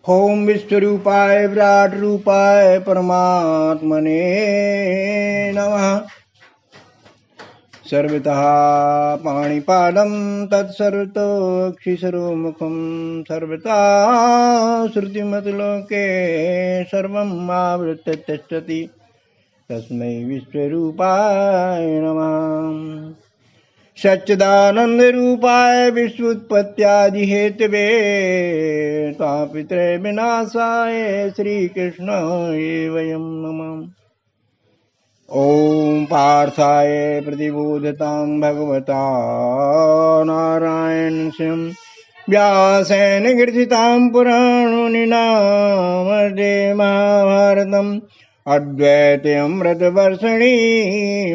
ओम विश्वरूपाय विराट रूपाय परमात्मने नमः। सर्वतः पाणिपादं तत्सर्वतोऽक्षिसरोमुखं सर्वथा श्रुतिमतलोके सर्वम् आवृत्य तिष्ठति तस्मै विश्वरूपाय नमः। सच्चिदानन्दरूपाय विश्वोत्पत्त्यादिहेतवे तापित्रे विनाशाय श्रीकृष्णाय वयं नमः। ॐ पार्थाय प्रतिबोधतां भगवता नारायणस्य व्यासेन कीर्तितां पुराणमुनिनामदे महाभारतम् अद्वैतामृतवर्षिणी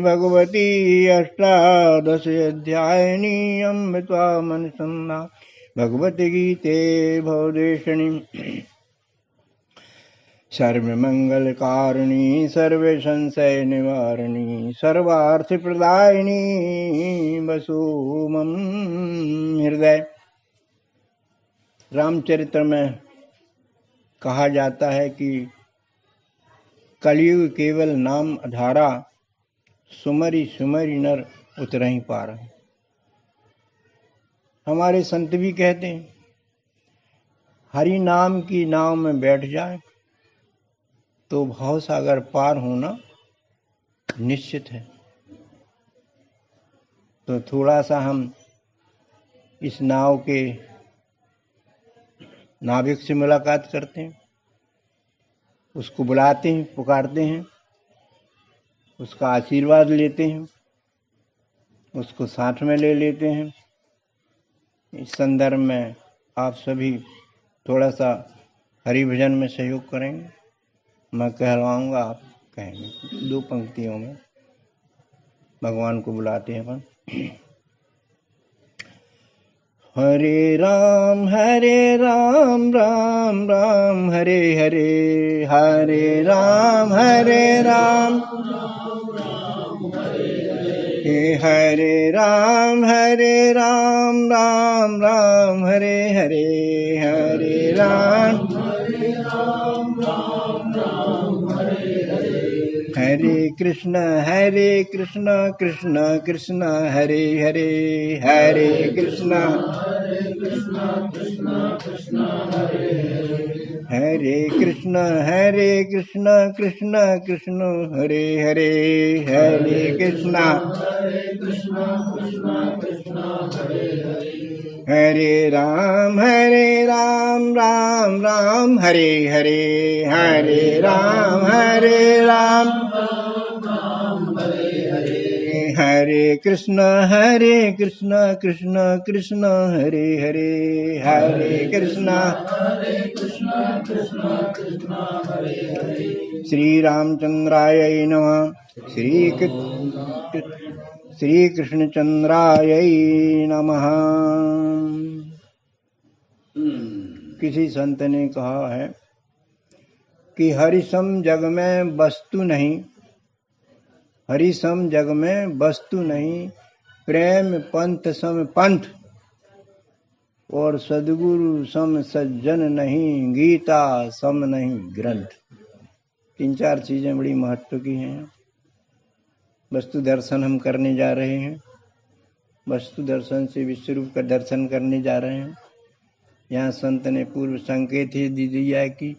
भगवती अष्टादशाध्यायिनी अमृतामनुसन्धा भगवती गीते भवदेशिणी सर्वमंगलकारिणी सर्वसंशयनिवारिणी सर्वार्थप्रदायिनी वसुमं हृदय। रामचरित्र में कहा जाता है कि कलयुग केवल नाम अधारा सुमरी सुमरी नर उतरहि पारा। हमारे संत भी कहते हैं हरि नाम की नाव में बैठ जाए तो भव सागर पार होना निश्चित है। तो थोड़ा सा हम इस नाव के नाविक से मुलाकात करते हैं, उसको बुलाते हैं, पुकारते हैं, उसका आशीर्वाद लेते हैं, उसको साथ में ले लेते हैं। इस संदर्भ में आप सभी थोड़ा सा हरि भजन में सहयोग करेंगे। मैं कहलवाऊंगा, आप कहेंगे। 2 पंक्तियों में भगवान को बुलाते हैं अपन। हरे राम राम राम हरे हरे, हरे राम हरे राम राम राम हरे हरे, हरे राम हरे कृष्ण कृष्ण कृष्ण हरे हरे, हरे कृष्ण कृष्ण कृष्ण हरे हरे, हरे कृष्ण हरे राम राम राम हरे हरे, हरे राम हरे कृष्ण कृष्ण कृष्ण हरे हरे, हरे कृष्ण श्री रामचंद्राय नमः। श्री कृष्णचंद्राय नमः। किसी संत ने कहा है कि हरिसम जग में वस्तु नहीं, हरिसम जग में वस्तु नहीं, प्रेम पंथ सम पंथ और सदगुरु सम सज्जन नहीं, गीता सम नहीं ग्रंथ। 3-4 चीजें बड़ी महत्व की हैं। वस्तु दर्शन हम करने जा रहे हैं, वस्तु दर्शन से विश्वरूप का दर्शन करने जा रहे हैं। यहाँ संत ने पूर्व संकेत ही दे दिया कि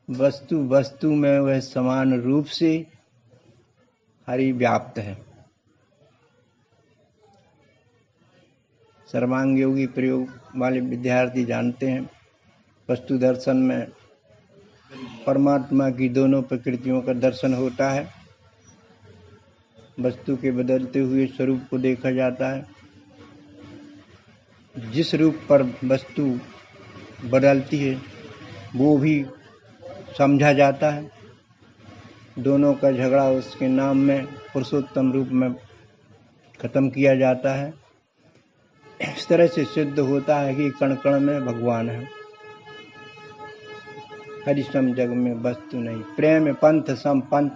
वस्तु में वह समान रूप से हरि व्याप्त है। सर्वांग योगी प्रयोग वाले विद्यार्थी जानते हैं वस्तु दर्शन में परमात्मा की दोनों प्रकृतियों का दर्शन होता है। वस्तु के बदलते हुए स्वरूप को देखा जाता है। जिस रूप पर वस्तु बदलती है वो भी समझा जाता है। दोनों का झगड़ा उसके नाम में पुरुषोत्तम रूप में खत्म किया जाता है। इस तरह से सिद्ध होता है कि कण कण में भगवान है। हरिसम जग में वस्तु नहीं, प्रेम पंथ सम पंथ।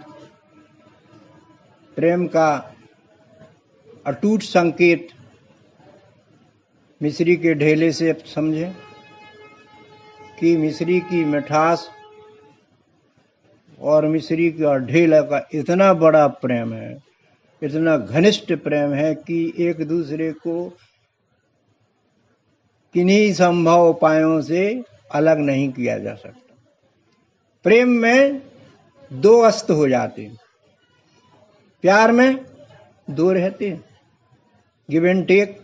प्रेम का अटूट संकेत मिश्री के ढेले से समझें कि मिश्री की मिठास और मिश्री का ढेला का इतना बड़ा प्रेम है, इतना घनिष्ठ प्रेम है कि एक दूसरे को किन्हीं संभव उपायों से अलग नहीं किया जा सकता। प्रेम में दो अस्त हो जाते हैं, प्यार में दो रहते हैं, गिव एंड टेक।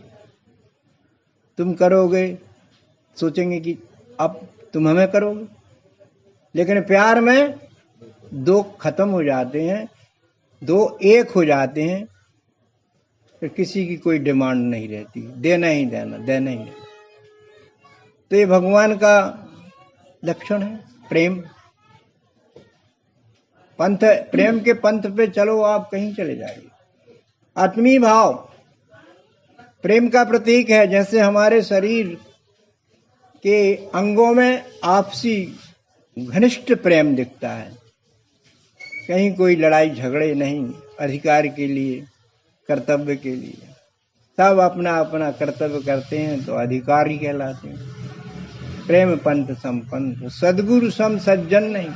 तुम करोगे, सोचेंगे कि अब तुम हमें करोगे, लेकिन प्यार में दो खत्म हो जाते हैं, दो एक हो जाते हैं, फिर किसी की कोई डिमांड नहीं रहती, देना ही देना, देना ही देना। तो ये भगवान का लक्षण है प्रेम। पंथ, प्रेम के पंथ पे चलो, आप कहीं चले जाइए। आत्मीय भाव प्रेम का प्रतीक है। जैसे हमारे शरीर के अंगों में आपसी घनिष्ठ प्रेम दिखता है, कहीं कोई लड़ाई झगड़े नहीं, अधिकार के लिए, कर्तव्य के लिए, सब अपना अपना कर्तव्य करते हैं तो अधिकारी कहलाते हैं। प्रेम पंथ संपंथ, सदगुरु सम सज्जन नहीं।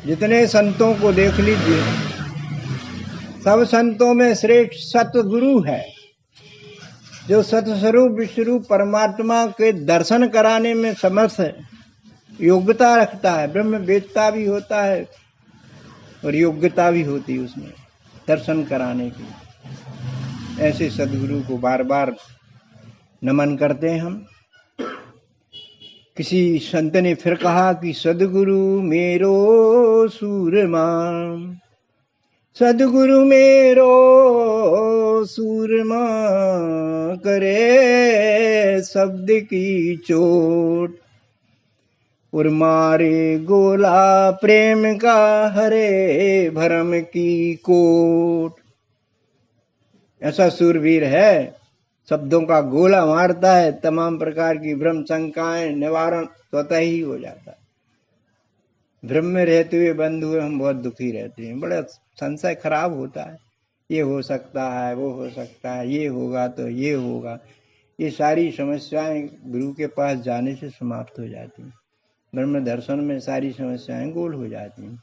जितने संतों को देख लीजिए, सब संतों में श्रेष्ठ सतगुरु है, जो सतस्वरूप विश्वरूप परमात्मा के दर्शन कराने में समर्थ है, योग्यता रखता है, ब्रह्म वेदता भी होता है और योग्यता भी होती है उसमें दर्शन कराने की। ऐसे सदगुरु को बार बार नमन करते हैं हम। किसी संत ने फिर कहा कि सदगुरु मेरो सूरमा, सदगुरु मेरो सूरमा, करे शब्द की चोट और मारे गोला प्रेम का, हरे भरम की कोट। ऐसा सूरवीर है, शब्दों का गोला मारता है, तमाम प्रकार की भ्रम शंकाएं निवारण स्वतः ही हो जाता है। भ्रम में रहते हुए बंद हुए हम बहुत दुखी रहते हैं, बड़ा संशय खराब होता है, ये हो सकता है, वो हो सकता है, ये होगा तो ये होगा। ये सारी समस्याएं गुरु के पास जाने से समाप्त हो जाती हैं। ब्रह्म दर्शन में सारी समस्याएं गोल हो जाती हैं।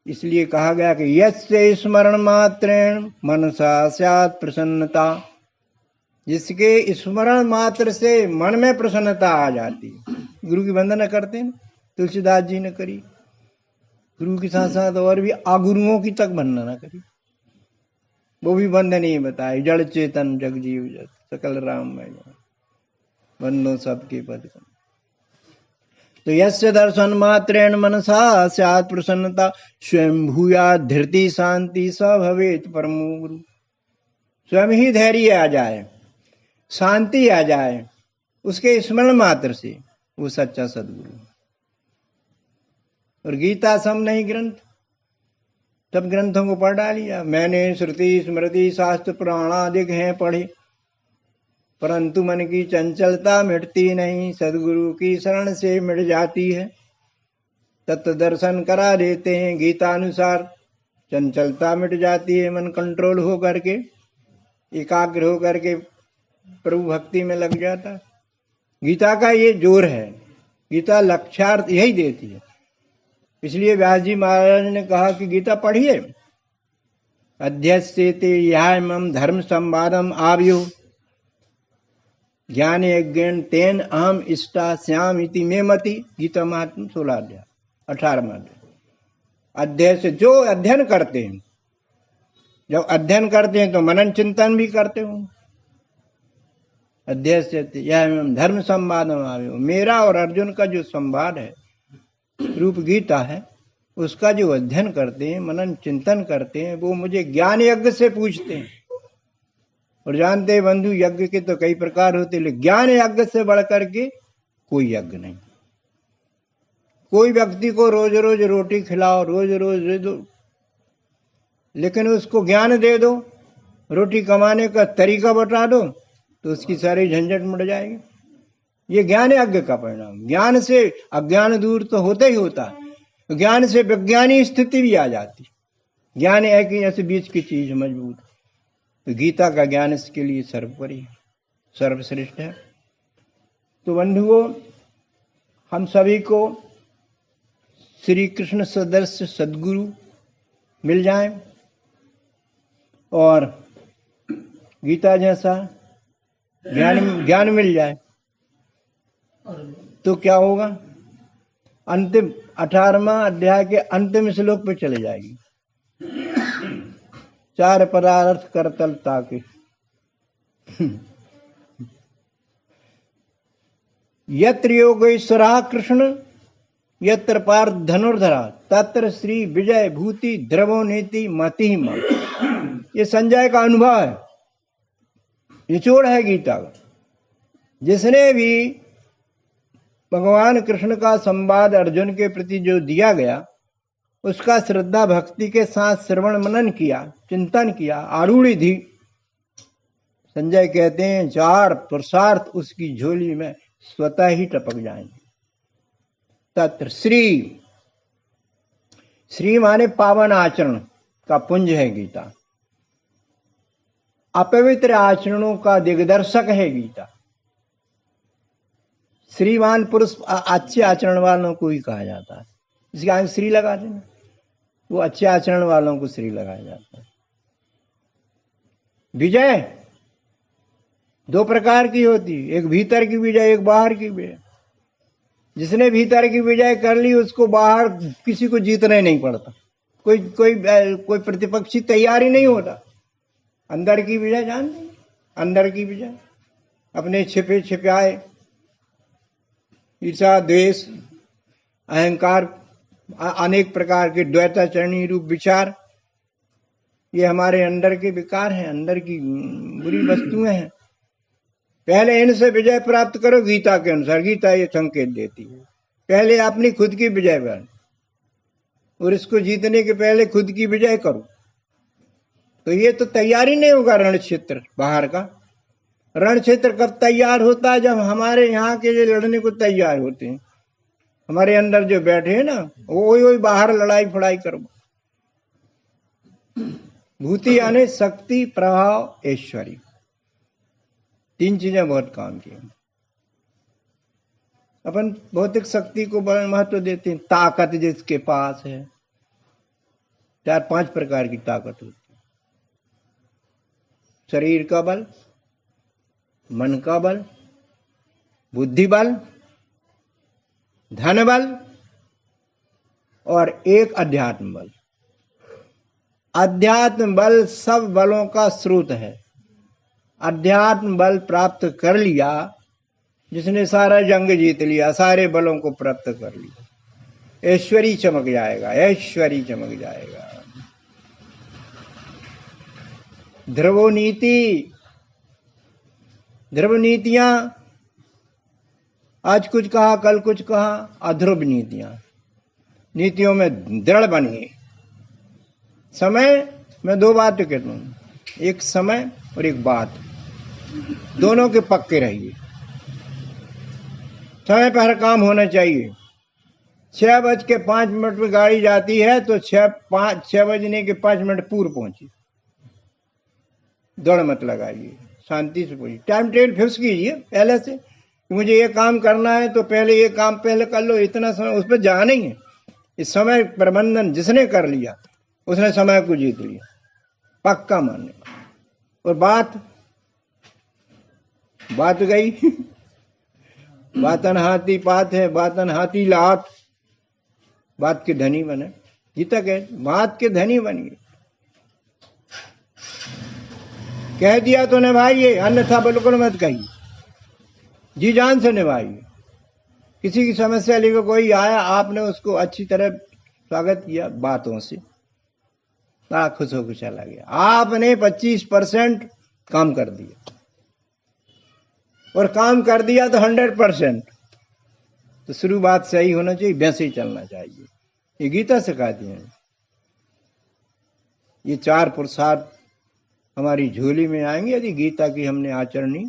इसलिए कहा गया कि यस्य स्मरण मात्रेण मनसा स्यात् प्रसन्नता। जिसके स्मरण मात्र से मन में प्रसन्नता आ जाती है। गुरु की वंदना करते हैं, तुलसीदास जी ने करी, गुरु के साथ साथ और भी आगुरुओं की तक वंदना करी, वो भी वंदनीय बताए। जड़ चेतन जगजीव जत सकल राम में वंदो सबके पद। तो यस्य दर्शन मात्रेण मनसा स्यात् प्रसन्नता, स्वयं भूयात् धृति शांति स भवेत् परमो गुरु। स्वयं ही धैर्य आ जाए, शांति आ जाए उसके स्मरण मात्र से, वो सच्चा सदगुरु। और गीता सम नहीं ग्रंथ, सब ग्रंथों को पढ़ डालिए। मैंने श्रुति स्मृति शास्त्र पुराण आदि हैं पढ़े, परंतु मन की चंचलता मिटती नहीं, सदगुरु की शरण से मिट जाती है। तत्व दर्शन करा देते हैं गीता अनुसार, चंचलता मिट जाती है, मन कंट्रोल हो करके एकाग्र हो करके प्रभु भक्ति में लग जाता है। गीता का ये जोर है, गीता लक्ष्यार्थ यही देती है। इसलिए व्यास जी महाराज ने कहा कि गीता पढ़िए। अध्यस्यते यामं धर्म संवादम आव्यो ज्ञान यज्ञेन तेन अहम इष्टा श्याम इति मे मति। गीता महात्म 16 अध्याय 18वां अध्याय। अध्यय से जो अध्ययन करते हैं, जब अध्ययन करते हैं तो मनन चिंतन भी करते हो। अध्यय से यह धर्म संवाद आव्यो, मेरा और अर्जुन का जो संवाद है रूप गीता है, उसका जो अध्ययन करते हैं, मनन चिंतन करते हैं, वो मुझे ज्ञान यज्ञ से पूछते हैं। और जानते हैं बंधु, यज्ञ के तो कई प्रकार होते, लेकिन ज्ञान यज्ञ से बढ़कर के कोई यज्ञ नहीं। कोई व्यक्ति को रोज रोज रोटी खिलाओ, रोज रोज दे दो, लेकिन उसको ज्ञान दे दो, रोटी कमाने का तरीका बता दो, तो उसकी सारी झंझट मिट जाएगी। ये ज्ञान यज्ञ का परिणाम। ज्ञान से अज्ञान दूर तो होता ही होता है, ज्ञान से विज्ञानी स्थिति भी आ जाती। ज्ञान है कि ऐसे बीच की चीज मजबूत। तो गीता का ज्ञान इसके लिए सर्वोपरि है, सर्वश्रेष्ठ है। तो बंधुओं, हम सभी को श्री कृष्ण सदृश सद्गुरु मिल जाए और गीता जैसा ज्ञान मिल जाए तो क्या होगा? अंतिम 18वां अध्याय के अंतिम श्लोक पे चले जाएगी। चार पदार्थ करतल ताके यत्र योगेश्वरा कृष्ण यत्र पार्थ धनुर्धरा तत्र श्री विजय भूति द्रवो नीति मति मत। ये संजय का अनुभव है, निचोड़ है गीता का। जिसने भी भगवान कृष्ण का संवाद अर्जुन के प्रति जो दिया गया उसका श्रद्धा भक्ति के साथ श्रवण मनन किया, चिंतन किया, आरूढ़ थी। संजय कहते हैं चार पुरुषार्थ उसकी झोली में स्वतः ही टपक जाएंगे। तत्र श्री माने पावन आचरण का पुंज है गीता। अपवित्र आचरणों का दिग्दर्शक है गीता। श्रीमान पुरुष अच्छे आचरण वालों को ही कहा जाता है। इसके आगे श्री लगा देना, वो अच्छे आचरण वालों को श्री लगाया जाता है। विजय दो प्रकार की होती है, एक भीतर की विजय, एक बाहर की विजय। जिसने भीतर की विजय कर ली उसको बाहर किसी को जीतना ही नहीं पड़ता, कोई प्रतिपक्षी तैयार ही नहीं होता। अंदर की विजय जानते हैं, अंदर की विजय अपने छिपे छिपाए ईर्षा, द्वेष, अहंकार, अनेक प्रकार के द्वैताचरणी रूप विचार, ये हमारे अंदर के विकार हैं, अंदर की बुरी वस्तुएं हैं। पहले इनसे विजय प्राप्त करो। गीता के अनुसार गीता ये संकेत देती है पहले अपनी खुद की विजय कर, और इसको जीतने के पहले खुद की विजय करो। तो ये तो तैयार ही नहीं होगा रण क्षेत्र बाहर का। रण क्षेत्र कब तैयार होता है? जब हमारे यहाँ के जो लड़ने को तैयार होते हैं, हमारे अंदर जो बैठे हैं ना, वही बाहर लड़ाई फड़ाई करो। भूति यानी शक्ति, प्रभाव, ऐश्वर्य, तीन चीजें बहुत काम की। अपन भौतिक शक्ति को बड़ा महत्व देते हैं। ताकत जिसके पास है, 4-5 प्रकार की ताकत होती है। शरीर का बल, मन का बल, बुद्धि बल, धन बल और एक अध्यात्म बल। अध्यात्म बल सब बलों का स्रोत है। अध्यात्म बल प्राप्त कर लिया जिसने सारा जंग जीत लिया, सारे बलों को प्राप्त कर लिया, ऐश्वर्य चमक जाएगा, ऐश्वर्य चमक जाएगा। ध्रुव नीति, ध्रुव नीतियां, आज कुछ कहा कल कुछ कहा, अध्रुव नीतियां। नीतियों में दृढ़ बनिए। समय में 2 बात कहता हूं, एक समय और एक बात, दोनों के पक्के रहिए। समय पर हर काम होना चाहिए। 6:05 में गाड़ी जाती है तो 6 बजने के 5 मिनट पूर्व पहुंची। दौड़ मत लगाइए, शांति से पहुंचिए। टाइम टेबल फिक्स कीजिए पहले से, मुझे ये काम करना है तो पहले ये काम पहले कर लो, इतना समय उस पर जाना नहीं है। इस समय प्रबंधन जिसने कर लिया उसने समय को जीत लिया, पक्का मानने। और बात गई बातन हाथी पात है, बातन हाथी लात। बात के धनी बने, गीता कहे बात के धनी बनिए। कह दिया तो निभाइए, अन्यथा बिल्कुल मत कहिए, जी जान से निभाइए। किसी की समस्या लेकर कोई आया, आपने उसको अच्छी तरह स्वागत किया बातों से, बड़ा खुश होकर चला गया। आपने 25% काम कर दिया, और काम कर दिया तो 100%। तो शुरुआत सही होना चाहिए, वैसे ही चलना चाहिए। ये गीता सिखाती है। ये 4 पुरुषार्थ हमारी झोली में आएंगे यदि गीता की हमने आचरणी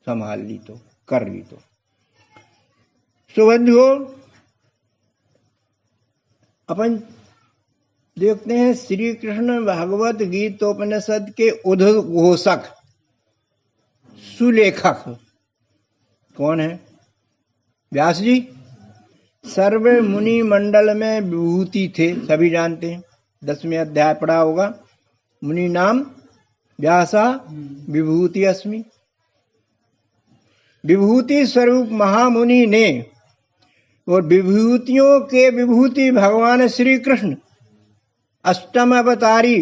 संभाल ली तो, कर ली तो। सुबंधुओं, अपन देखते हैं श्री कृष्ण भगवत गीतोपनिषद के उद्घोषक, सुलेखक कौन है? व्यास जी। सर्व मुनि मंडल में विभूति थे, सभी जानते हैं, 10वें अध्याय पढ़ा होगा। मुनि नाम व्यासा विभूति अस्मि। विभूति स्वरूप महामुनि ने, और विभूतियों के विभूति भगवान श्री कृष्ण अष्टम अवतारी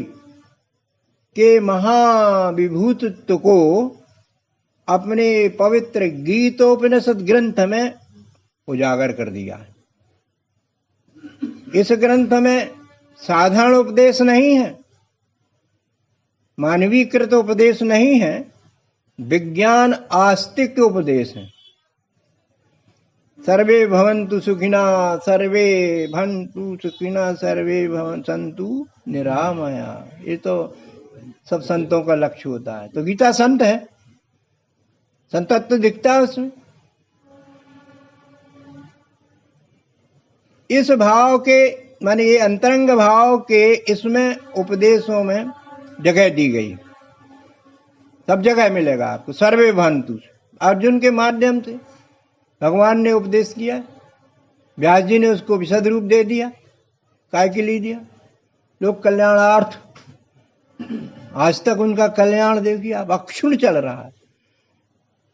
के महाविभूतित्व को अपने पवित्र गीतोपनिषद ग्रंथ में उजागर कर दिया है। इस ग्रंथ में साधारण उपदेश नहीं है, मानवीकृत उपदेश नहीं है, विज्ञान आस्तिक उपदेश है। सर्वे भवन्तु सुखिना, सर्वे भवन्तु सुखिना, सर्वे सन्तु निरामया। ये तो सब संतों का लक्ष्य होता है। तो गीता संत है, संतत्व दिखता है उसमें। इस भाव के माने ये अंतरंग भाव के इसमें उपदेशों में जगह दी गई, सब जगह मिलेगा आपको। सर्वे भवन्तु, अर्जुन के माध्यम से भगवान ने उपदेश किया, व्यास जी ने उसको विशद रूप दे दिया। काय के लिए दिया? लोक कल्याणार्थ। आज तक उनका कल्याण देखिए आप, अक्षुण चल रहा है।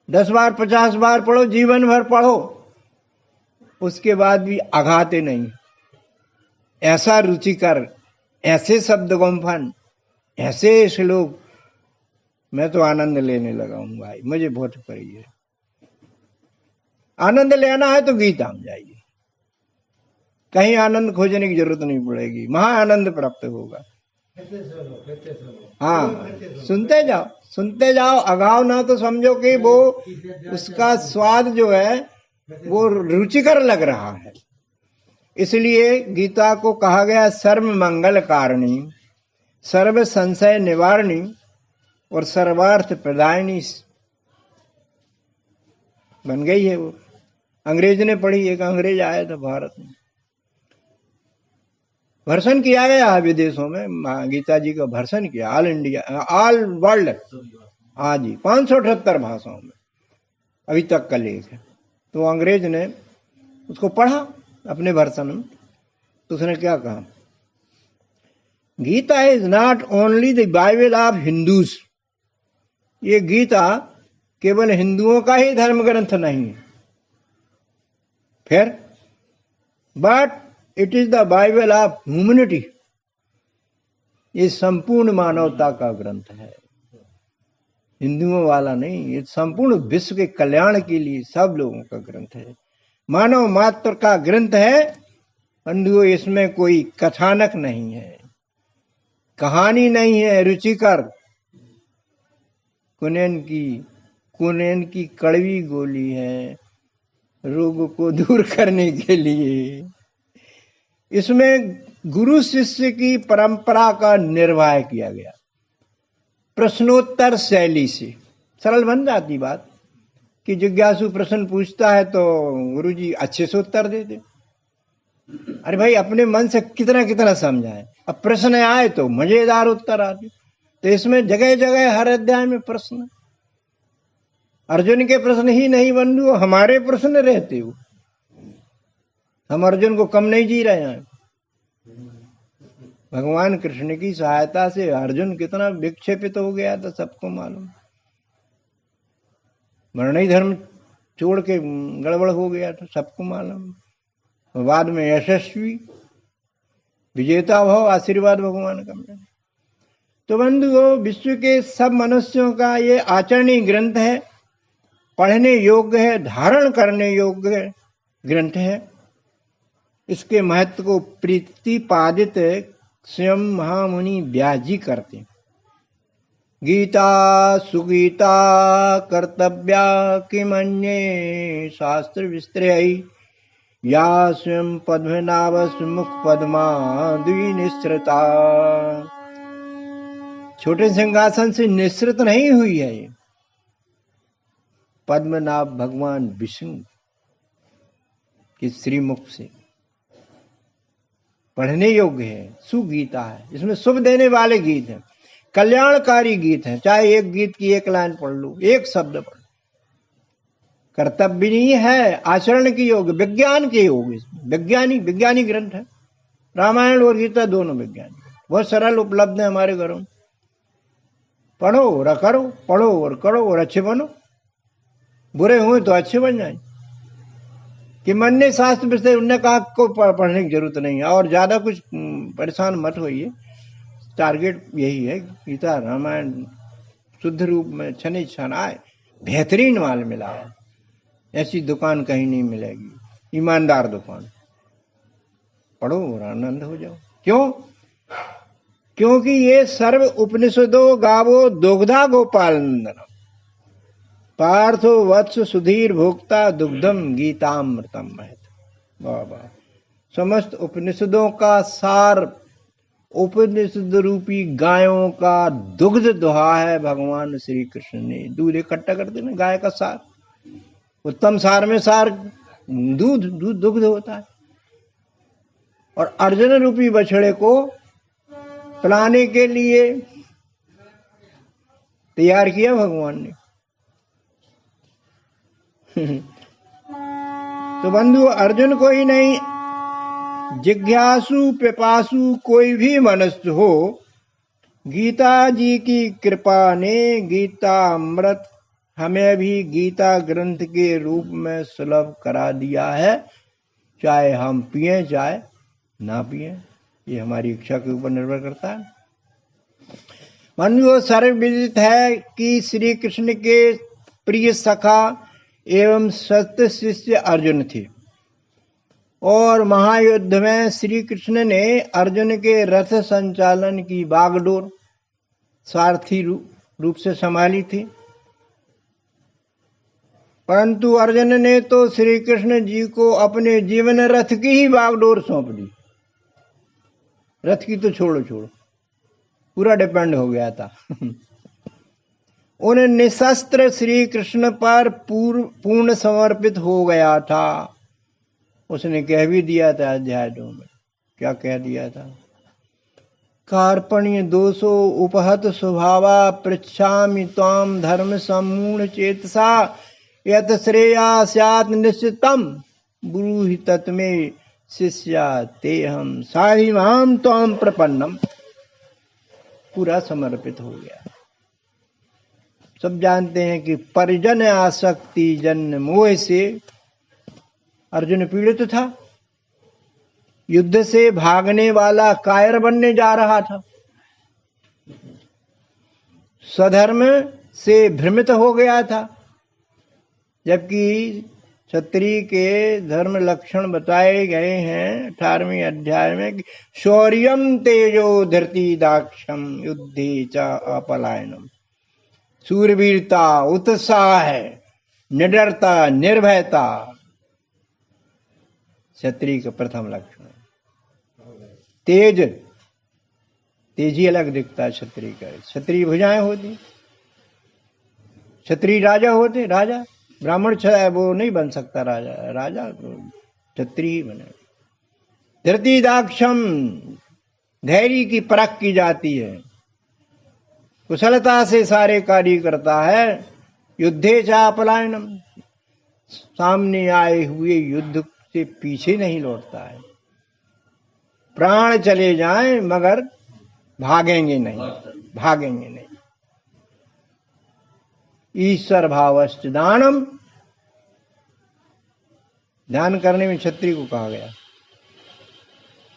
10 बार 50 बार पढ़ो, जीवन भर पढ़ो, उसके बाद भी आघाते नहीं। ऐसा रुचिकर, ऐसे शब्द गुम्फन, ऐसे श्लोक, मैं तो आनंद लेने लगा हूं भाई, मुझे बहुत प्रिय है। आनंद लेना है तो गीता में जाइए, कहीं आनंद खोजने की जरूरत नहीं पड़ेगी, महा आनंद प्राप्त होगा। हाँ, सुनते जाओ, सुनते जाओ, अगाव ना तो समझो कि वो उसका स्वाद जो है वो रुचिकर लग रहा है। इसलिए गीता को कहा गया सर्व मंगल कारिणी, सर्व संशय निवारणी और सर्वार्थ प्रदायिनी बन गई है वो। अंग्रेज ने पढ़ी, एक अंग्रेज आया था भारत में, भर्सन किया गया है विदेशों में, गीता जी का भर्सन किया, ऑल इंडिया, ऑल वर्ल्ड। हाँ जी, 578 भाषाओं में अभी तक का लेख है। तो अंग्रेज ने उसको पढ़ा अपने भर्सन में, तो उसने क्या कहा, Gita is not only the Bible of Hindus. ये गीता केवल हिंदुओं का ही धर्म ग्रंथ नहीं है, फिर but it is the Bible of humanity. ये संपूर्ण मानवता का ग्रंथ है, हिंदुओं वाला नहीं, ये संपूर्ण विश्व के कल्याण के लिए सब लोगों का ग्रंथ है, मानव मात्र का ग्रंथ है। बंधुओं, इसमें कोई कथानक नहीं है, कहानी नहीं है, रुचिकर कुनेन की कड़वी गोली है रोग को दूर करने के लिए। इसमें गुरु शिष्य की परंपरा का निर्वाह किया गया, प्रश्नोत्तर शैली से। सरल बन जाती बात कि जिज्ञासु प्रश्न पूछता है तो गुरुजी अच्छे से उत्तर दे दे। अरे भाई, अपने मन से कितना कितना समझाए, अब प्रश्न आए तो मजेदार उत्तर आते। तो इसमें जगह जगह हर अध्याय में प्रश्न। अर्जुन के प्रश्न ही नहीं बंधु, हमारे प्रश्न रहते हो। हम अर्जुन को कम नहीं जी रहे हैं। भगवान कृष्ण की सहायता से अर्जुन कितना विक्षेपित हो गया था सबको मालूम। वर्णी धर्म छोड़ के गड़बड़ हो गया था, सबको मालूम। बाद में यशस्वी विजेता भाव, आशीर्वाद भगवान का मिला। तो बंधुओं, विश्व के सब मनुष्यों का ये आचरणीय ग्रंथ है, पढ़ने योग्य है, धारण करने योग्य ग्रंथ है। इसके महत्व को प्रतिपादित स्वयं महामुनि व्यास जी करते। गीता सुगीता कर्तव्या किमन्ये शास्त्र विस्तृय या स्वयं पद्मनाभ मुख पद्मा द्विनिसृता। छोटे सिंहासन से निसृत नहीं हुई है ये, पद्मनाभ भगवान विष्णु के श्रीमुख से पढ़ने योग्य है। सुगीता है, इसमें शुभ देने वाले गीत हैं, कल्याणकारी गीत हैं। चाहे एक गीत की एक लाइन पढ़ लो, एक शब्द पढ़ लो, कर्तव्य नहीं है, आचरण के योग, विज्ञान के योग। इसमें विज्ञानी ग्रंथ है। रामायण और गीता दोनों वैज्ञानिक, बहुत सरल उपलब्ध है हमारे घरों में। पढ़ो और करो, पढ़ो और करो और अच्छे बनो, बुरे हुए तो अच्छे बन जाए। कि मन ने शास्त्र विषय उनने कहा को पढ़ने की जरूरत नहीं है, और ज्यादा कुछ परेशान मत होइए। टारगेट यही है, गीता रामायण शुद्ध रूप में छने छन आए, बेहतरीन माल मिला है। ऐसी दुकान कहीं नहीं मिलेगी, ईमानदार दुकान। पढ़ो और आनंद हो जाओ। क्यों? क्योंकि ये सर्व उपनिषदो गावो दुग्धा गोपाल नंदन, पार्थो वत्स सुधीर भोक्ता दुग्धम गीतामृतम महत। वाह वाह। समस्त उपनिषदों का सार, उपनिषद रूपी गायों का दुग्ध दुहा है भगवान श्री कृष्ण ने। दूध इकट्ठा करते ना, गाय का सार, उत्तम सार में सार दूध दुग्ध होता है। और अर्जुन रूपी बछड़े को पिलाने के लिए तैयार किया भगवान ने। तो बंधु, अर्जुन को ही नहीं, जिज्ञासु पिपासु कोई भी मनुष्य हो, गीता जी की कृपा ने गीता अमृत हमें भी गीता ग्रंथ के रूप में सुलभ करा दिया है। चाहे हम पिए चाहे ना पिए, ये हमारी इच्छा के ऊपर निर्भर करता है। मनुष्य सर्वविदित है कि श्री कृष्ण के प्रिय सखा एवं सत्य शिष्य अर्जुन थे, और महायुद्ध में श्री कृष्ण ने अर्जुन के रथ संचालन की बागडोर सारथी रूप से संभाली थी। परंतु अर्जुन ने तो श्री कृष्ण जी को अपने जीवन रथ की ही बागडोर सौंप दी। रथ की तो छोड़ो, पूरा डिपेंड हो गया था। उन निशस्त्र श्री कृष्ण पर पूर्ण समर्पित हो गया था। उसने कह भी दिया था अध्याय 2 में। क्या कह दिया था? कार्पण्य दोषो उपहत स्वभावा पृच्छामि त्वाम धर्म सम्मूढ़ चेतसा यत श्रेया स्यात् निश्चितम ब्रूहि तत्मे शिष्या ते हम साहि माम त्वाम प्रपन्नम। पूरा समर्पित हो गया। सब जानते हैं कि परिजन आसक्ति जन्य मोह से अर्जुन पीड़ित था। युद्ध से भागने वाला कायर बनने जा रहा था। स्वधर्म से भ्रमित हो गया था, जबकि क्षत्रिय के धर्म लक्षण बताए गए हैं 18वें अध्याय में। शौर्यम तेजो धृति दाक्षम युद्धे च अपलायनम। सूरवीरता, उत्साह, निडरता, निर्भयता क्षत्रिय का प्रथम लक्षण। तेजी अलग दिखता है क्षत्रिय का। क्षत्रिय भुजाएं होती, क्षत्रिय राजा होते। राजा ब्राह्मण वो नहीं बन सकता राजा, राजा क्षत्रिय ही बने। धृति दाक्षम, धैर्य की परख की जाती है, कुशलता से सारे कार्य करता है। युद्धे चा पलायनम, सामने आए हुए युद्ध से पीछे नहीं लौटता है। प्राण चले जाएं मगर भागेंगे नहीं। ईश्वर भावश्च दानम, ध्यान करने में क्षत्रिय को कहा गया।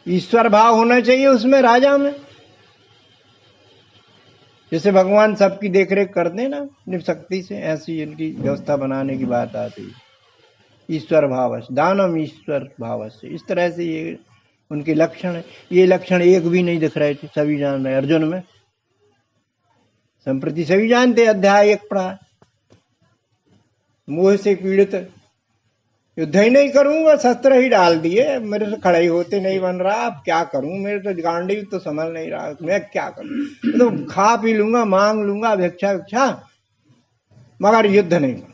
ईश्वर भाव होना चाहिए उसमें, राजा में। जैसे भगवान सबकी देखरेख करते ना निशक्ति से, ऐसी इनकी व्यवस्था बनाने की बात आती है। ईश्वर भावश्च दानम, ईश्वर भावश्च, इस तरह से ये उनके लक्षण है। ये लक्षण एक भी नहीं दिख रहे थे, सभी जान रहे। अर्जुन में संप्रति सभी जानते, अध्याय 1 पढ़ा। मोह से पीड़ित, युद्ध ही नहीं करूंगा, शस्त्र ही डाल दिए, मेरे से खड़े होते नहीं बन रहा, अब क्या करूं, मेरे तो गांडी तो संभल नहीं रहा, मैं क्या करूं। तो खा पी लूंगा, मांग लूंगा भिक्षा, मगर युद्ध नहीं करूं।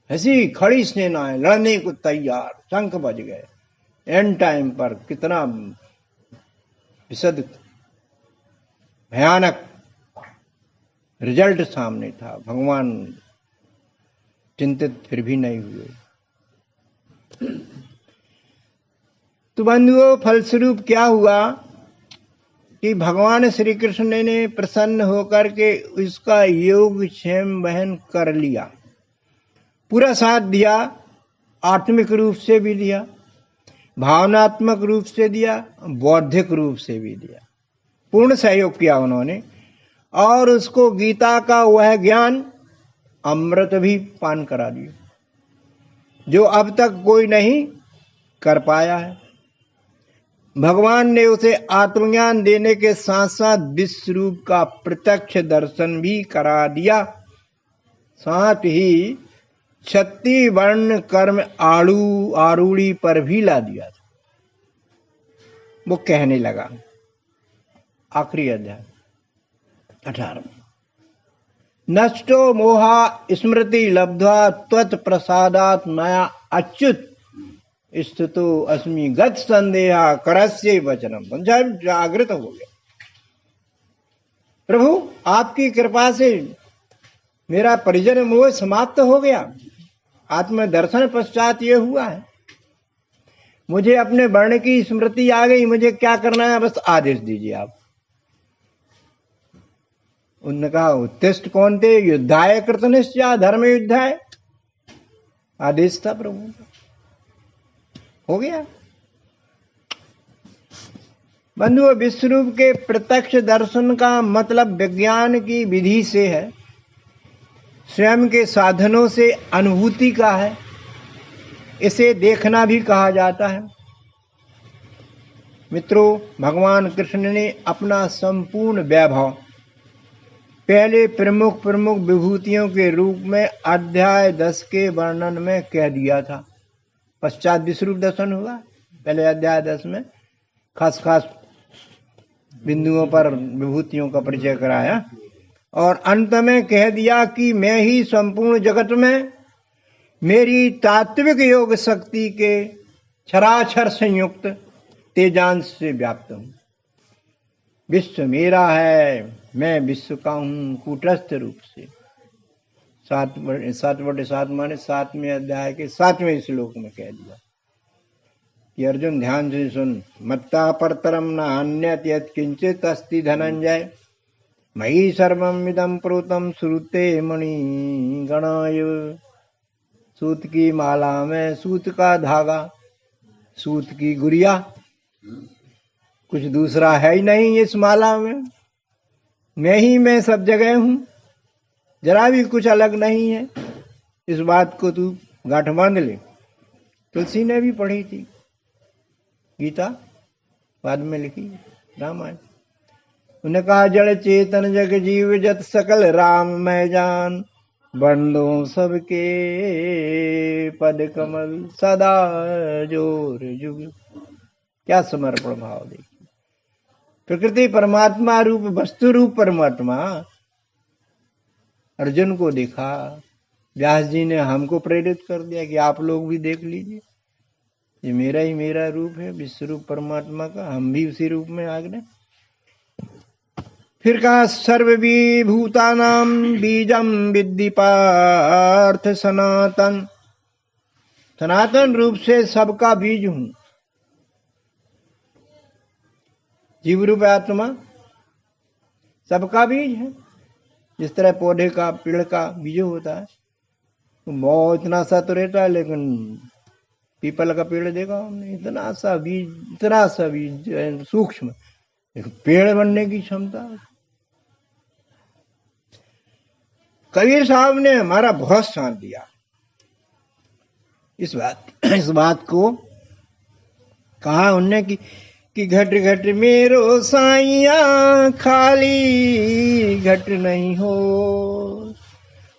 ऐसी खड़ी सेनाएं लड़ने को तैयार, शंख बज गए। एंड टाइम पर कितना विशद भयानक रिजल्ट सामने था। भगवान चिंतित फिर भी नहीं हुए। तो बंधुओं, फलस्वरूप क्या हुआ कि भगवान श्री कृष्ण ने प्रसन्न होकर के उसका योग क्षेम वहन कर लिया, पूरा साथ दिया, आत्मिक रूप से भी दिया, भावनात्मक रूप से दिया, बौद्धिक रूप से भी दिया, पूर्ण सहयोग किया उन्होंने। और उसको गीता का वह ज्ञान अमृत भी पान करा दिया जो अब तक कोई नहीं कर पाया है। भगवान ने उसे आत्मज्ञान देने के साथ साथ विश्व रूप का प्रत्यक्ष दर्शन भी करा दिया, साथ ही 36 वर्ण कर्म आरूढ़ी पर भी ला दिया था। वो कहने लगा, आखिरी अध्याय 18, नष्टो मोहा स्मृति लब्ध्वा त्वत् प्रसादात् मया अच्युत स्थितो अस्मि गत संदेहा करस्य वचनम। समझा, जागृत हो गया। प्रभु आपकी कृपा से मेरा परिजन मोह समाप्त हो गया, आत्मदर्शन पश्चात ये हुआ है, मुझे अपने वर्ण की स्मृति आ गई, मुझे क्या करना है बस आदेश दीजिए आप। उन्होंने कहा, उत्तिष्ठ कौन थे, युद्धाय कृतनिश्चय, धर्म युद्धाय, आदेश था प्रभु का, हो गया। बंधुओं, विश्वरूप के प्रत्यक्ष दर्शन का मतलब विज्ञान की विधि से है, स्वयं के साधनों से अनुभूति का है, इसे देखना भी कहा जाता है। मित्रों, भगवान कृष्ण ने अपना संपूर्ण वैभव पहले प्रमुख विभूतियों के रूप में अध्याय 10 के वर्णन में कह दिया था। पश्चात विश्वरूप दर्शन हुआ, पहले अध्याय 10 में खास बिंदुओं पर विभूतियों का परिचय कराया, और अंत में कह दिया कि मैं ही संपूर्ण जगत में मेरी तात्विक योग शक्ति के क्षराक्षर संयुक्त तेजांश से व्याप्त हूं। विश्व मेरा है, मैं विश्व का हूं, कूटस्थ रूप से। 7/7 माने 7वें अध्याय के 7वें श्लोक में कह दिया कि अर्जुन ध्यान से सुन, मत्ता परतरम न अन्यत् यत् किंचित अस्ति धनंजय, मयि सर्वम इदं प्रोतम श्रुते मणि गणाय। सूत की माला में सूत का धागा, सूत की गुड़िया, कुछ दूसरा है ही नहीं इस माला में, मैं सब जगह हूं, जरा भी कुछ अलग नहीं है। इस बात को तू गांठ बांध ले। तुलसी ने भी पढ़ी थी गीता, बाद में लिखी रामायण। उन्हें कहा, जड़ चेतन जग जीव जत सकल राम मैं जान, बंदो सबके पद कमल सदा जोर जुग। क्या समर्पण भाव देखिए। प्रकृति परमात्मा रूप वस्तु रूप परमात्मा अर्जुन को दिखा, व्यास जी ने हमको प्रेरित कर दिया कि आप लोग भी देख लीजिए, ये मेरा ही मेरा रूप है, विश्व रूप परमात्मा का, हम भी उसी रूप में आ गए। फिर कहा, सर्वविभूतानां बीजम विद्धि पार्थ सनातन। सनातन रूप से सबका बीज हूं, जीव रूप आत्मा सबका बीज है। जिस तरह पौधे का, पेड़ का बीज होता है, बहुत इतना सा तो रहता है, लेकिन पीपल का पेड़ देखा हमने, इतना सा बीज सूक्ष्म, पेड़ बनने की क्षमता। कबीर साहब ने हमारा बहुत साथ दिया। इस बात को कहा उनने कि घट घट मेरो साइया, खाली घट नहीं हो,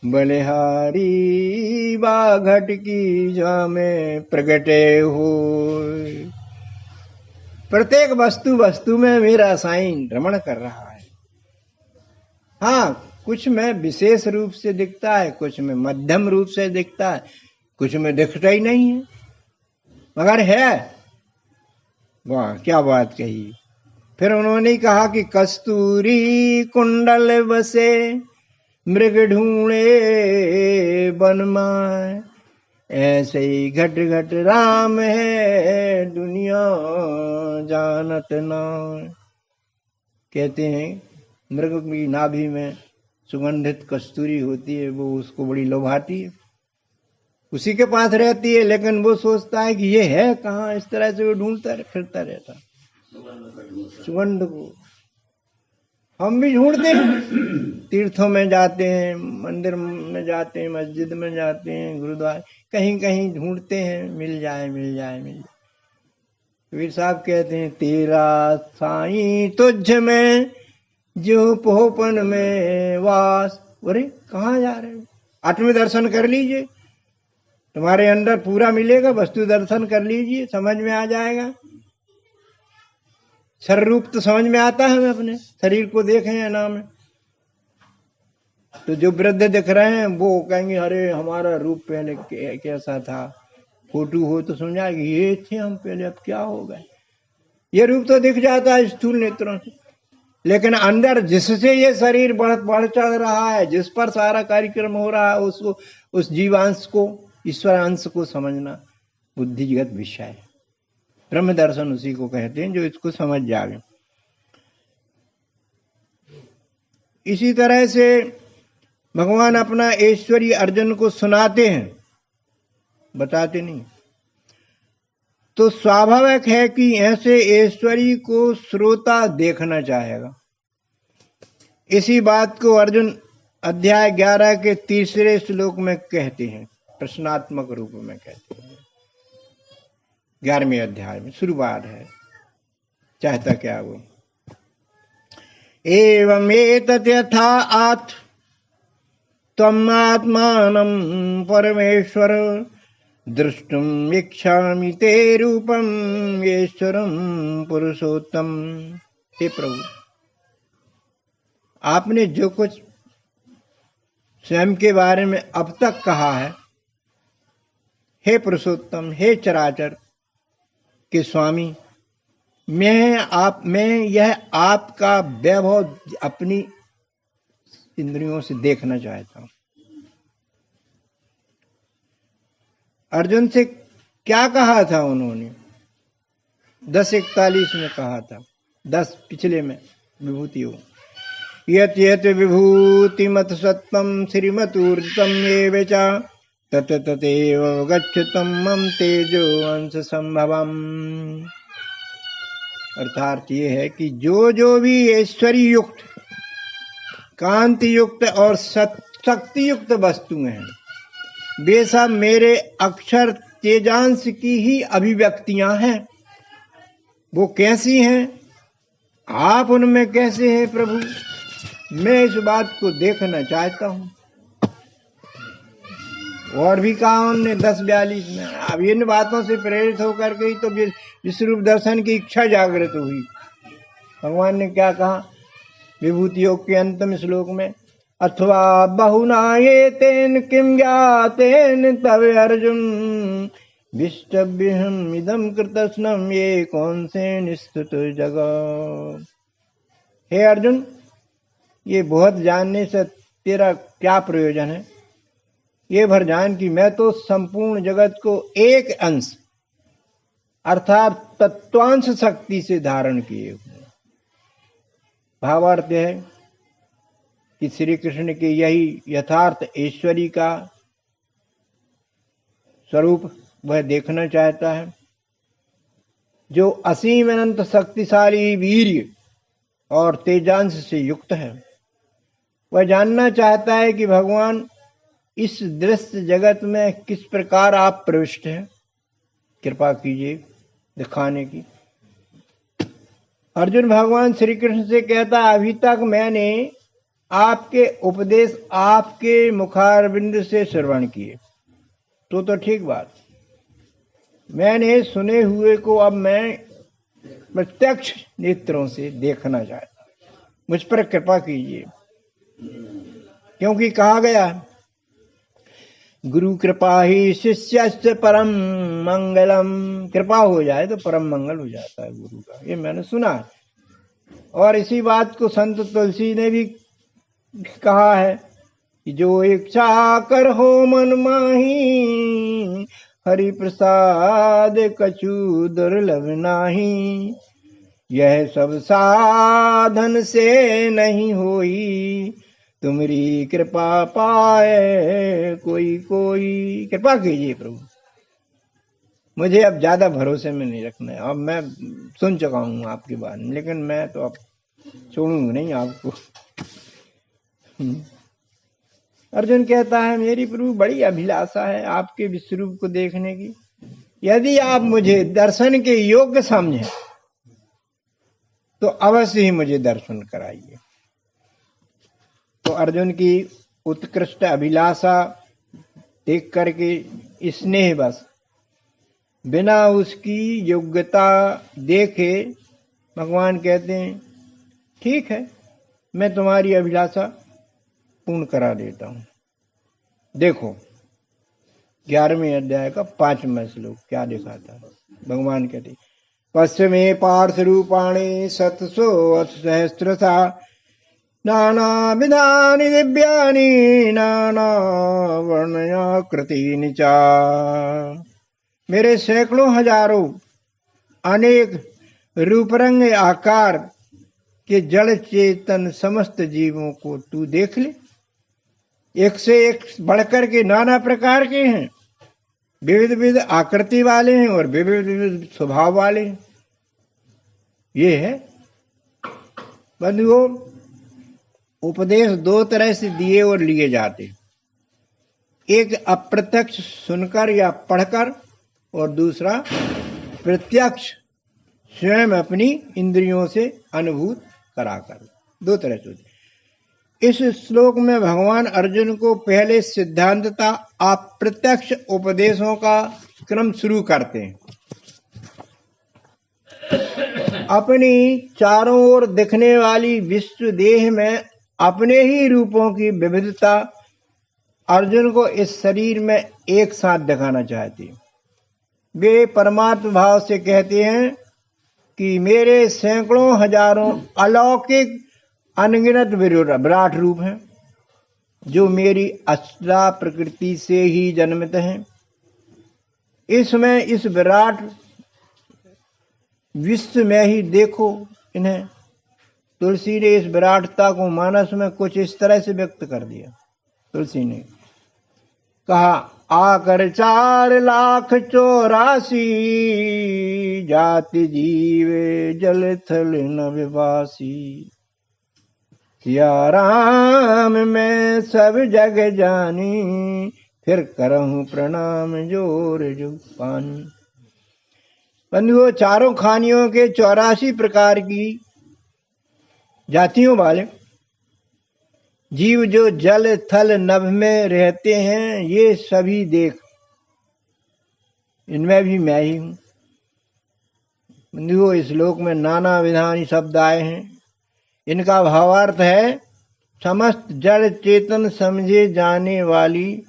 बलिहारी बा घट की जामे प्रगटे हो। प्रत्येक वस्तु में मेरा साईं रमण कर रहा है। हाँ, कुछ में विशेष रूप से दिखता है, कुछ में मध्यम रूप से दिखता है, कुछ में दिखता ही नहीं है, मगर है। वाह, क्या बात कही। फिर उन्होंने कहा कि कस्तूरी कुंडल बसे मृग ढूंढे वन माय, ऐसे ही घट घट राम है, दुनिया जानत ना। कहते हैं मृग की नाभि में सुगंधित कस्तूरी होती है, वो उसको बड़ी लोभाती है, उसी के पास रहती है, लेकिन वो सोचता है कि ये है कहाँ, इस तरह से वो ढूंढता फिरता रहता सुगंध को। हम भी ढूंढते हैं, तीर्थों में जाते हैं, मंदिर में जाते हैं, मस्जिद में जाते हैं, गुरुद्वारा, कहीं कहीं ढूंढते हैं, मिल जाए मिल जाए मिल जाए। कबीर साहब कहते हैं तेरा साईं तुझ में जो पोपन में वास। अरे कहाँ जा रहे हो, आत्म दर्शन कर लीजिए, तुम्हारे अंदर पूरा मिलेगा, वस्तु दर्शन कर लीजिए, समझ में आ जाएगा। शरीर रूप तो समझ में आता है, हमें अपने शरीर को देखें या ना में, तो जो वृद्ध दिख रहे हैं वो कहेंगे अरे हमारा रूप पहले कैसा था, फोटो हो तो समझा कि ये थे हम पहले, अब क्या हो गए। ये रूप तो दिख जाता है स्थूल नेत्रों से, लेकिन अंदर जिससे ये शरीर बढ़ चढ़ रहा है, जिस पर सारा कार्यक्रम हो रहा है, उसको, उस जीवांश को, ईश्वर अंश को समझना बुद्धिगत विषय है। ब्रह्म दर्शन उसी को कहते हैं जो इसको समझ जाए। इसी तरह से भगवान अपना ऐश्वर्य अर्जुन को सुनाते हैं, बताते नहीं। तो स्वाभाविक है कि ऐसे ऐश्वर्य को श्रोता देखना चाहेगा। इसी बात को अर्जुन अध्याय 11 के 3 श्लोक में कहते हैं, प्रश्नात्मक रूप में कहते हैं। 11वें अध्याय में शुरुआत है, चाहता क्या वो। एवं एतत् यथा आत् त्वम् आत्मानं परमेश्वर दृष्टुम इच्छामि ते रूपम ईश्वरम पुरुषोत्तम। हे प्रभु, आपने जो कुछ स्वयं के बारे में अब तक कहा है, हे पुरुषोत्तम, हे चराचर के स्वामी, मैं यह आपका वैभव अपनी इंद्रियों से देखना चाहता हूं। अर्जुन से क्या कहा था उन्होंने? 10:41 में कहा था, 10 पिछले में विभूति हो, यत यत विभूति मत सत्तम श्रीमतूर्तम ये विचा तत ततेव गच्छतम मम तेजो अंश संभवम। अर्थात ये है कि जो भी ऐश्वर्य युक्त, कांति युक्त और शक्ति युक्त वस्तुएं हैं, वे सब मेरे अक्षर तेजांश की ही अभिव्यक्तियां हैं। वो कैसी हैं, आप उनमें कैसे हैं प्रभु, मैं इस बात को देखना चाहता हूं। और भी कहा उन्होंने 10:42 में। अब इन बातों से प्रेरित होकर के तो विश्वरूप दर्शन की इच्छा जागृत हुई। भगवान ने क्या कहा विभूति योग के अंतिम श्लोक में, अथवा बहुना ये तेन किम ज्ञातेन तव अर्जुन विष्टभ्यहम इदम कृतस्नम ये कौन से निस्तुत जगह। हे अर्जुन, ये बहुत जानने से तेरा क्या प्रयोजन है। ये भर जान कि मैं तो संपूर्ण जगत को एक अंश अर्थात तत्वांश शक्ति से धारण किए हूं। भावार्थ है कि श्री कृष्ण के यही यथार्थ ऐश्वर्य का स्वरूप वह देखना चाहता है, जो असीम अनंत शक्तिशाली वीर्य और तेजांश से युक्त है। वह जानना चाहता है कि भगवान इस दृश्य जगत में किस प्रकार आप प्रविष्ट हैं, कृपा कीजिए दिखाने की। अर्जुन भगवान श्री कृष्ण से कहता, अभी तक मैंने आपके उपदेश आपके मुखारविंद से श्रवण किए, तो ठीक बात, मैंने सुने हुए को अब मैं प्रत्यक्ष नेत्रों से देखना चाहता, मुझ पर कृपा कीजिए। क्योंकि कहा गया गुरु कृपा ही शिष्यस्य परम मंगलम, कृपा हो जाए तो परम मंगल हो जाता है गुरु का, ये मैंने सुना है। और इसी बात को संत तुलसी ने भी कहा है जो इच्छा कर हो मन माही, हरि प्रसाद कछु दुर्लभ नाही। यह सब साधन से नहीं होई, तुम्हारी कृपा पाए कोई कोई। कृपा कीजिए प्रभु, मुझे अब ज्यादा भरोसे में नहीं रखना है। अब मैं सुन चुका हूँ आपकी बात, लेकिन मैं तो अब छोड़ूंगा नहीं आपको। अर्जुन कहता है मेरी प्रभु बड़ी अभिलाषा है आपके विश्वरूप को देखने की। यदि आप मुझे दर्शन के योग्य समझें तो अवश्य ही मुझे दर्शन कराइए। तो अर्जुन की उत्कृष्ट अभिलाषा देख करके स्नेह बस बिना उसकी योग्यता देखे भगवान कहते हैं ठीक है, मैं तुम्हारी अभिलाषा पूर्ण करा देता हूं। देखो 11वें अध्याय का 5वां श्लोक क्या दिखाता है। भगवान कहते पश्चिमे पार्थ रूपाणि सतसो सहस्रसा, नाना विधानि दिव्यानि नाना वर्णयाकृतीनि च। मेरे सैकड़ों हजारों अनेक रूपरंग आकार के जड़ चेतन समस्त जीवों को तू देख ले। एक से एक बढ़कर के नाना प्रकार के हैं, विविध विविध आकृति वाले हैं और विविध विविध स्वभाव वाले हैं। ये है बंधुओं, उपदेश दो तरह से दिए और लिए जाते, एक अप्रत्यक्ष सुनकर या पढ़कर और दूसरा प्रत्यक्ष स्वयं अपनी इंद्रियों से अनुभूत कराकर। दो तरह से। इस श्लोक में भगवान अर्जुन को पहले सिद्धांतता अप्रत्यक्ष उपदेशों का क्रम शुरू करते हैं। अपनी चारों ओर दिखने वाली विश्व देह में अपने ही रूपों की विविधता अर्जुन को इस शरीर में एक साथ दिखाना चाहते हैं। वे परमात्मा भाव से कहते हैं कि मेरे सैकड़ों हजारों अलौकिक अनगिनत विराट रूप हैं जो मेरी अष्टा प्रकृति से ही जन्मते हैं। इसमें इस विराट विश्व में ही देखो इन्हें। तुलसी ने इस विराटता को मानस में कुछ इस तरह से व्यक्त कर दिया। तुलसी ने कहा आकर 4,84,00,000 जाति जीवे जल थल नवासी। सिया राम मैं सब जग जानी, फिर करहूं प्रणाम जोर जो पानी। बंधुओं, चारों खानियों के 84 प्रकार की जातियों वाले जीव जो जल थल नभ में रहते हैं, ये सभी देख, इनमें भी मैं ही हूं। बंधुओं, इस श्लोक में नाना विधानी शब्द आए हैं। इनका भावार्थ है समस्त जड़ चेतन समझे जाने वाली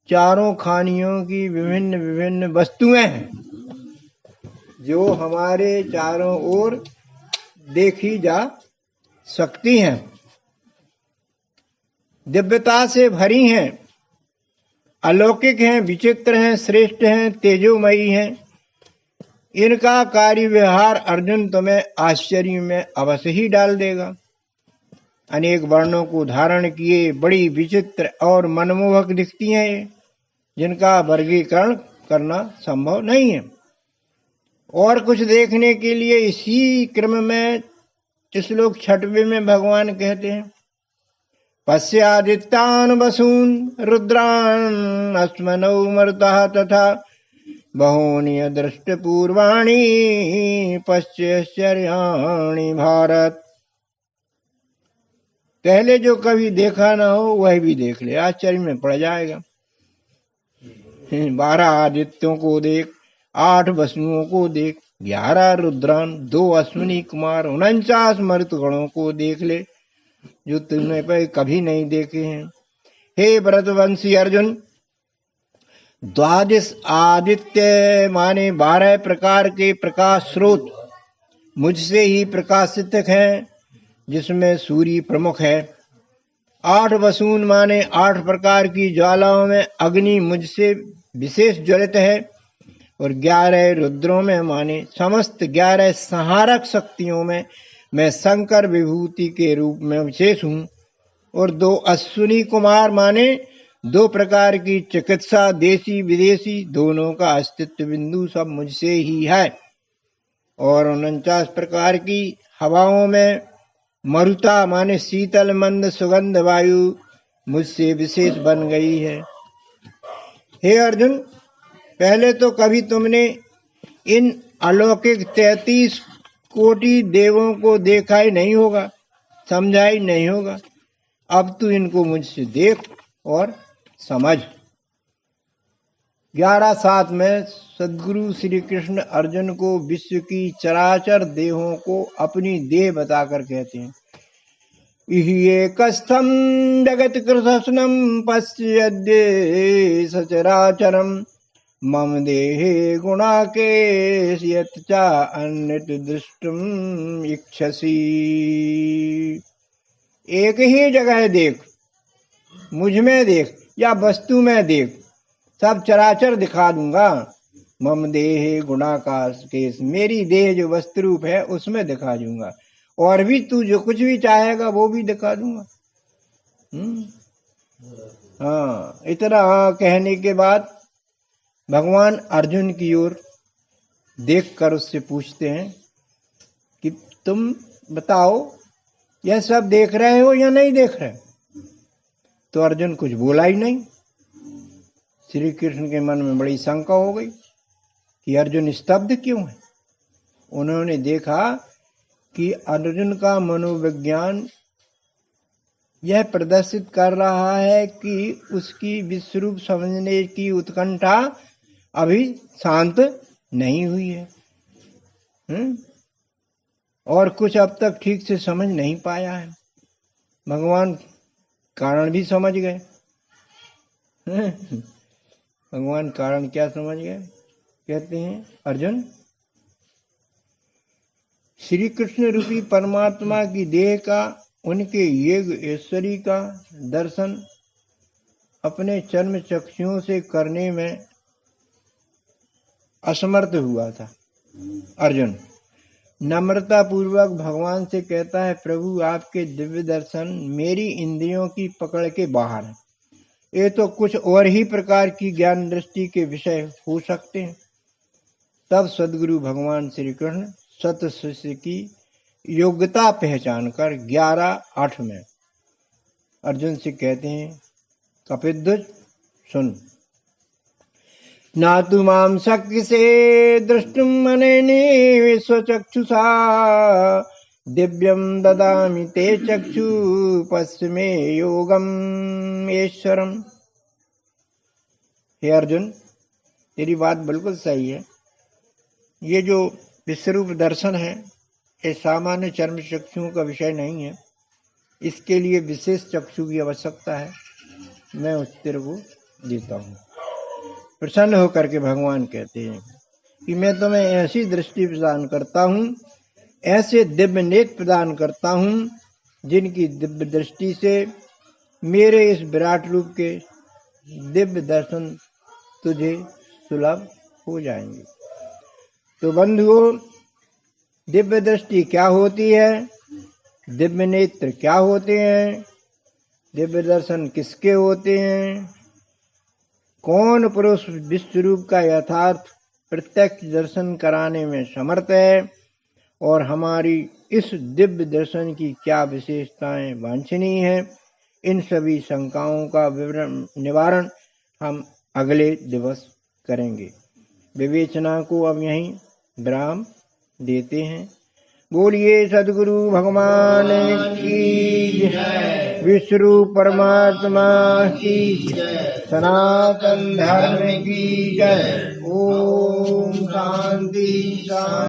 चारों खानियों की विभिन्न विभिन्न वस्तुएं हैं जो हमारे चारों ओर देखी जा सकती हैं, दिव्यता से भरी हैं, अलौकिक हैं, विचित्र हैं, श्रेष्ठ हैं, तेजोमयी हैं। इनका कार्य व्यवहार अर्जुन तुम्हें आश्चर्य में अवश्य ही डाल देगा। अनेक वर्णों को धारण किए बड़ी विचित्र और मनमोहक दिखती हैं ये, जिनका वर्गीकरण करना संभव नहीं है। और कुछ देखने के लिए इसी क्रम में श्लोक 6वें में भगवान कहते हैं पश्यादित्यान् वसून् रुद्रान् अस्मनौ मरुतः तथा बहूनि दृष्ट पूर्वाणि पश्चाश्चर्याणि भारत। पहले जो कभी देखा ना हो वह भी देख ले, आश्चर्य में पड़ जाएगा। 12 आदित्यों को देख, 8 वसुओं को देख, 11 रुद्रान, 2 अश्विनी कुमार, 49 मरुतगणों को देख ले जो तुमने पर कभी नहीं देखे हैं। हे भरतवंशी अर्जुन, 12 आदित्य माने 12 प्रकार के प्रकाश स्रोत मुझसे ही प्रकाशित हैं, जिसमें सूर्य प्रमुख है 8 वसून माने 8 प्रकार की ज्वालाओं में अग्नि मुझसे विशेष ज्वलित है, और 11 रुद्रों में माने समस्त 11 संहारक शक्तियों में मैं शंकर विभूति के रूप में विशेष हूँ, और 2 अश्विनी कुमार माने 2 प्रकार की चिकित्सा देशी विदेशी दोनों का अस्तित्व बिंदु सब मुझसे ही है, और 49 प्रकार की हवाओं में मरुता माने शीतल मंद सुगंध वायु मुझसे विशेष बन गई है। हे अर्जुन, पहले तो कभी तुमने इन अलौकिक 33 कोटि देवों को देखा ही नहीं होगा, समझा ही नहीं होगा। अब तू इनको मुझसे देख और समझ। 11:7 में सद्गुरु श्री कृष्ण अर्जुन को विश्व की चराचर देहों को अपनी देह बताकर कहते हैं, एकस्थं जगत कृष्णं पश्यद्य सचराचरं मम देहे गुणाकेश यत् च अन्यत् दृष्टुम इच्छसि। एक ही जगह देख, मुझ में देख या वस्तु में देख, सब चराचर दिखा दूंगा। मम देहे गुणाकेश, मेरी देह जो वस्तु रूप है उसमें दिखा दूंगा, और भी तू जो कुछ भी चाहेगा वो भी दिखा दूंगा। हाँ, इतना कहने के बाद भगवान अर्जुन की ओर देखकर उससे पूछते हैं कि तुम बताओ, यह सब देख रहे हो या नहीं देख रहे? तो अर्जुन कुछ बोला ही नहीं। श्री कृष्ण के मन में बड़ी शंका हो गई कि अर्जुन स्तब्ध क्यों है। उन्होंने देखा कि अर्जुन का मनोविज्ञान यह प्रदर्शित कर रहा है कि उसकी विश्वरूप समझने की उत्कंठा अभी शांत नहीं हुई है, और कुछ अब तक ठीक से समझ नहीं पाया है। भगवान कारण भी समझ गए। भगवान कारण क्या समझ गए? कहते हैं, अर्जुन, श्री कृष्ण रूपी परमात्मा की देह का, उनके योग ऐश्वर्य का दर्शन अपने चर्म चक्षुओं से करने में असमर्थ हुआ था। अर्जुन नम्रता पूर्वक भगवान से कहता है, प्रभु आपके दिव्य दर्शन मेरी इंद्रियों की पकड़ के बाहर है। ये तो कुछ और ही प्रकार की ज्ञान दृष्टि के विषय हो सकते हैं। तब सद्गुरु भगवान श्री कृष्ण सत शिष्य की योग्यता पहचान कर 11:8 में अर्जुन से कहते हैं, कपिध्वज सुन, ना तु माम शक्य से दृष्टुम अनेने स्वचक्षुषा दिव्यम ददामि ते चक्षु पश्य मे योगम ईश्वरम। हे अर्जुन, तेरी बात बिल्कुल सही है। ये जो विश्वरूप दर्शन है, ये सामान्य चर्म चक्षुओं का विषय नहीं है। इसके लिए विशेष चक्षु की आवश्यकता है। मैं उस तेरे को देता हूँ। प्रसन्न होकर के भगवान कहते हैं कि मैं तुम्हें ऐसी दृष्टि प्रदान करता हूँ, ऐसे दिव्य नेत्र प्रदान करता हूँ, जिनकी दिव्य दृष्टि से मेरे इस विराट रूप के दिव्य दर्शन तुझे सुलभ हो जाएंगे। तो बंधुओं, दिव्य दृष्टि क्या होती है? दिव्य नेत्र क्या होते हैं? दिव्य दर्शन किसके होते हैं? कौन पुरुष विश्वरूप का यथार्थ प्रत्यक्ष दर्शन कराने में समर्थ है, और हमारी इस दिव्य दर्शन की क्या विशेषताएं वांछनीय हैं, इन सभी शंकाओं का निवारण हम अगले दिवस करेंगे। विवेचना को अब यहीं विराम देते हैं। बोलिए सद्गुरु भगवान की जय, विश्वरूप परमात्मा की जय, सनातन धर्म की जय। ओम शांति शांति।